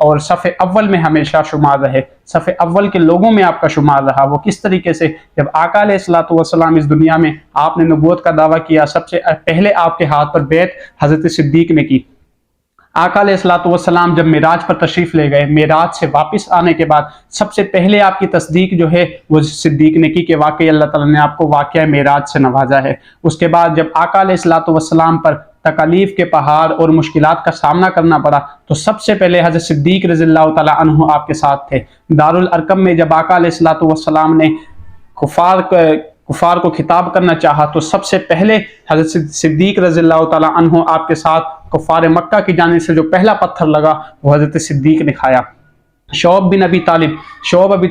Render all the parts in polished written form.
اور صف اول میں ہمیشہ شمار رہے، صف اول کے لوگوں میں آپ کا شمار رہا۔ وہ کس طریقے سے؟ جب آقا علیہ الصلوۃ والسلام اس دنیا میں آپ نے نبوت کا دعویٰ کیا، سب سے پہلے آپ کے ہاتھ پر بیعت حضرت صدیق نے کی۔ آقا علیہ الصلوۃ والسلام جب معراج پر تشریف لے گئے، معراج سے واپس آنے کے بعد سب سے پہلے آپ کی تصدیق جو ہے وہ صدیق نے کی کہ واقعی اللہ تعالیٰ نے آپ کو واقعہ معراج سے نوازا ہے۔ اس کے بعد جب آقا علیہ الصلوۃ والسلام پر تکالیف کے پہاڑ اور مشکلات کا سامنا کرنا پڑا تو سب سے پہلے حضرت صدیق رضی اللہ تعالیٰ عنہ آپ کے ساتھ تھے۔ دارالارقم میں جب آقا علیہ الصلوۃ والسلام نے کفار کو خطاب کرنا چاہا تو سب سے پہلے حضرت صدیق رضی اللہ تعالیٰ عنہ آپ کے ساتھ کفار مکہ کی جانب سے جو پہلا پتھر لگا وہ حضرت صدیق نے کھایا۔ شعیب بن ابی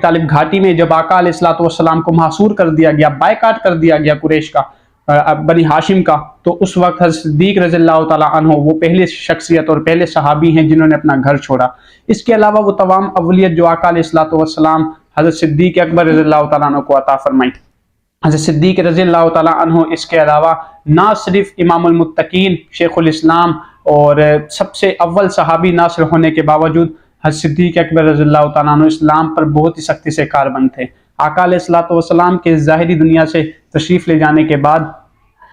طالب گھاٹی میں جب آقا علیہ الصلوۃ والسلام کو محصور کر دیا گیا، بائیکاٹ کر دیا گیا قریش کا، بنی ہاشم کا، تو اس وقت حضرت صدیق رضی اللہ تعالیٰ عنہ وہ پہلی شخصیت اور پہلے صحابی ہیں جنہوں نے اپنا گھر چھوڑا۔ اس کے علاوہ وہ تمام اولیت جو آقا علیہ الصلوۃ والسلام حضرت صدیق اکبر رضی اللہ تعالیٰ عنہ کو عطا فرمائی۔ حضرت صدیق رضی اللہ تعالیٰ عنہ اس کے علاوہ نہ صرف امام المتقین، شیخ الاسلام اور سب سے اول صحابی ناصر ہونے کے باوجود حضرت صدیق اکبر رضی اللہ تعالیٰ عنہ اسلام پر بہت ہی سختی سے کاربند تھے۔ آقا علیہ الصلوۃ والسلام کے ظاہری دنیا سے تشریف لے جانے کے بعد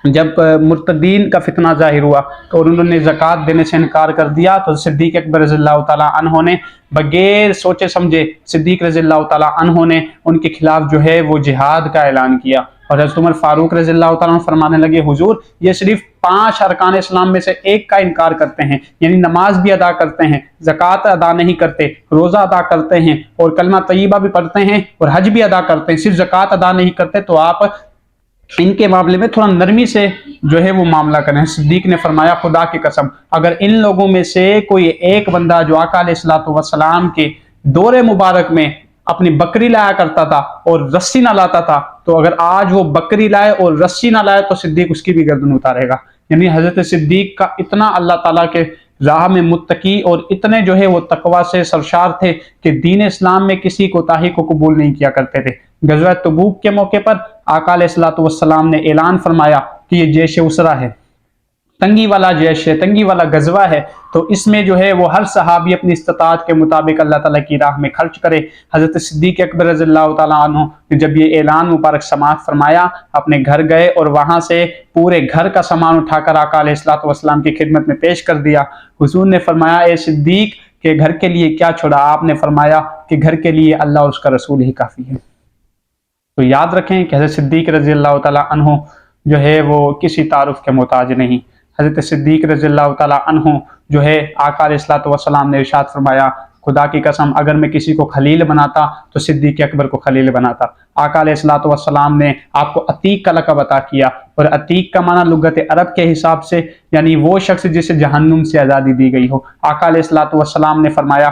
جب مرتدین کا فتنہ ظاہر ہوا اور انہوں نے زکوٰۃ دینے سے انکار کر دیا تو صدیق اکبر رضی اللہ تعالیٰ عنہ نے بغیر سوچے سمجھے صدیق رضی اللہ تعالیٰ عنہ نے ان کے خلاف جو ہے وہ جہاد کا اعلان کیا، اور حضرت عمر فاروق رضی اللہ تعالیٰ عنہ فرمانے لگے حضور یہ صرف 5 ارکان اسلام میں سے ایک کا انکار کرتے ہیں، یعنی نماز بھی ادا کرتے ہیں، زکوٰۃ ادا نہیں کرتے، روزہ ادا کرتے ہیں اور کلمہ طیبہ بھی پڑھتے ہیں اور حج بھی ادا کرتے ہیں، صرف زکوٰۃ ادا نہیں کرتے، تو آپ ان کے معاملے میں تھوڑا نرمی سے جو ہے وہ معاملہ کریں۔ صدیق نے فرمایا خدا کی قسم اگر ان لوگوں میں سے کوئی ایک بندہ جو آقا علیہ الصلوۃ والسلام کے دور مبارک میں اپنی بکری لایا کرتا تھا اور رسی نہ لاتا تھا، تو اگر آج وہ بکری لائے اور رسی نہ لائے تو صدیق اس کی بھی گردن اتارے گا۔ یعنی حضرت صدیق کا اتنا اللہ تعالیٰ کے راہ میں متقی اور اتنے جو ہے وہ تقوی سے سرشار تھے کہ دین اسلام میں کسی کوتاہی کو قبول نہیں کیا کرتے تھے۔ غزوہ تبوک کے موقع پر آقا علیہ الصلوۃ والسلام نے اعلان فرمایا کہ یہ جیش اسرا ہے، تنگی والا جیش ہے، تنگی والا غزوہ ہے، تو اس میں جو ہے وہ ہر صحابی اپنی استطاعت کے مطابق اللہ تعالیٰ کی راہ میں خرچ کرے۔ حضرت صدیق اکبر رضی اللہ تعالیٰ عنہ نے جب یہ اعلان مبارک سماعت فرمایا اپنے گھر گئے اور وہاں سے پورے گھر کا سامان اٹھا کر آقا علیہ الصلوۃ والسلام کی خدمت میں پیش کر دیا۔ حضور نے فرمایا اے صدیق کہ گھر کے لیے کیا چھوڑا؟ آپ نے فرمایا کہ گھر کے لیے اللہ اور اس کا رسول ہی کافی ہے۔ تو یاد رکھیں کہ حضرت صدیق رضی اللہ تعالیٰ عنہ جو ہے وہ کسی تعارف کے محتاج نہیں۔ حضرت صدیق رضی اللہ تعالیٰ عنہ جو ہے آقا علیہ الصلوۃ والسلام نے ارشاد فرمایا خدا کی قسم اگر میں کسی کو خلیل بناتا تو صدیق اکبر کو خلیل بناتا۔ آقا علیہ الصلوۃ والسلام نے آپ کو عتیق کا لقب عطا کیا، اور عتیق کا معنی لغت عرب کے حساب سے یعنی وہ شخص جسے جہنم سے آزادی دی گئی ہو۔ آقا علیہ الصلوۃ والسلام نے فرمایا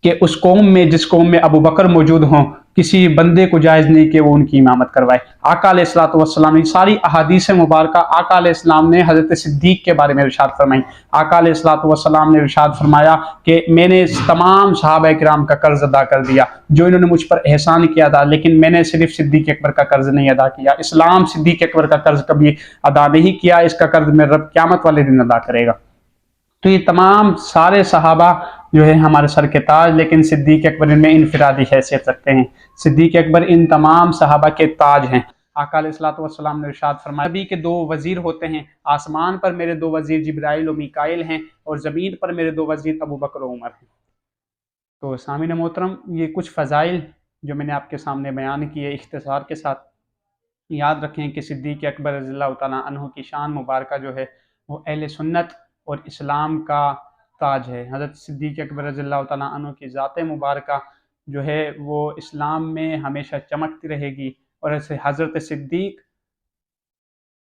کہ اس قوم میں جس قوم میں ابو بکر موجود ہوں کسی بندے کو جائز نہیں کہ وہ ان کی امامت کروائے۔ آقا علیہ الصلوۃ والسلام نے ساری احادیث مبارکہ آقا علیہ السلام نے حضرت صدیق کے بارے میں ارشاد فرمائی۔ آقا علیہ الصلوۃ والسلام نے ارشاد فرمایا کہ میں نے تمام صحابہ کرام کا قرض ادا کر دیا جو انہوں نے مجھ پر احسان کیا تھا، لیکن میں نے صرف صدیق اکبر کا قرض نہیں ادا کیا۔ اسلام صدیق اکبر کا قرض کبھی ادا نہیں کیا، اس کا قرض میں رب قیامت والے دن ادا کرے گا۔ تو یہ تمام سارے صحابہ جو ہے ہمارے سر کے تاج، لیکن صدیق اکبر ان میں انفرادی حیثیت رکھتے ہیں۔ صدیق اکبر ان تمام صحابہ کے تاج ہیں۔ آقا علیہ الصلوۃ والسلام نے ارشاد فرمایا نبی کے 2 وزیر ہوتے ہیں، آسمان پر میرے 2 وزیر جبرائیل و میکائیل ہیں اور زمین پر میرے 2 وزیر ابو بکر و عمر ہیں۔ تو سامعین محترم یہ کچھ فضائل جو میں نے آپ کے سامنے بیان کیے اختصار کے ساتھ، یاد رکھیں کہ صدیق اکبر رضی اللہ تعالیٰ عنہ کی شان مبارکہ جو ہے وہ اہل سنت اور اسلام کا تاج ہے۔ حضرت صدیق اکبر رضی اللہ تعالیٰ عنہ کی ذات مبارکہ جو ہے وہ اسلام میں ہمیشہ چمکتی رہے گی، اور ایسے حضرت صدیق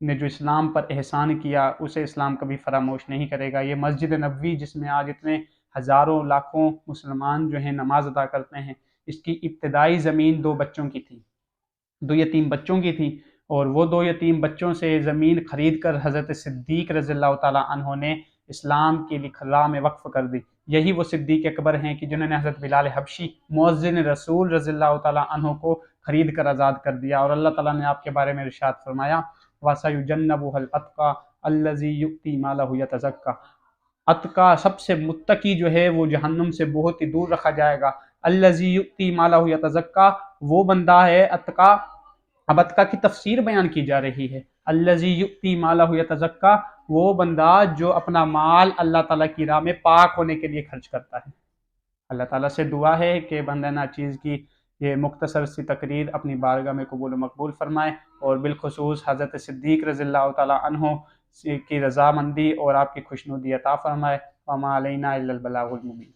نے جو اسلام پر احسان کیا اسے اسلام کبھی فراموش نہیں کرے گا۔ یہ مسجد نبوی جس میں آج اتنے ہزاروں لاکھوں مسلمان جو ہیں نماز ادا کرتے ہیں، اس کی ابتدائی زمین 2 بچوں کی تھی، 2 یتیم بچوں کی تھی، اور وہ 2 یتیم بچوں سے زمین خرید کر حضرت صدیق رضی اللہ تعالیٰ عنہ نے اسلام کے لیے راہ میں وقف کر دی۔ یہی وہ صدیق اکبر ہیں کہ جنہوں نے حضرت بلال حبشی مؤذن رسول رضی اللہ تعالیٰ عنہ کو خرید کر آزاد کر دیا، اور اللہ تعالیٰ نے آپ کے بارے میں ارشاد فرمایا وَسَيُجَنَّبُهَا الْأَتْقَى الَّذِي يُؤْتِي مَالَهُ يَتَزَكَّى۔ اتقا سب سے متقی جو ہے وہ جہنم سے بہت ہی دور رکھا جائے گا۔ الذی یؤتی مالہ یتزکا، وہ بندہ ہے اتقا، اب اتقا کی تفسیر بیان کی جا رہی ہے۔ الذی یؤتی مالہ یتزکا، وہ بندہ جو اپنا مال اللہ تعالیٰ کی راہ میں پاک ہونے کے لیے خرچ کرتا ہے۔ اللہ تعالیٰ سے دعا ہے کہ بندہ ناچیز کی یہ مختصر سی تقریر اپنی بارگاہ میں قبول و مقبول فرمائے، اور بالخصوص حضرت صدیق رضی اللہ تعالیٰ عنہ کی رضامندی اور آپ کی خوشنودی عطا فرمائے۔ وما علینا الا البلاغ المبین۔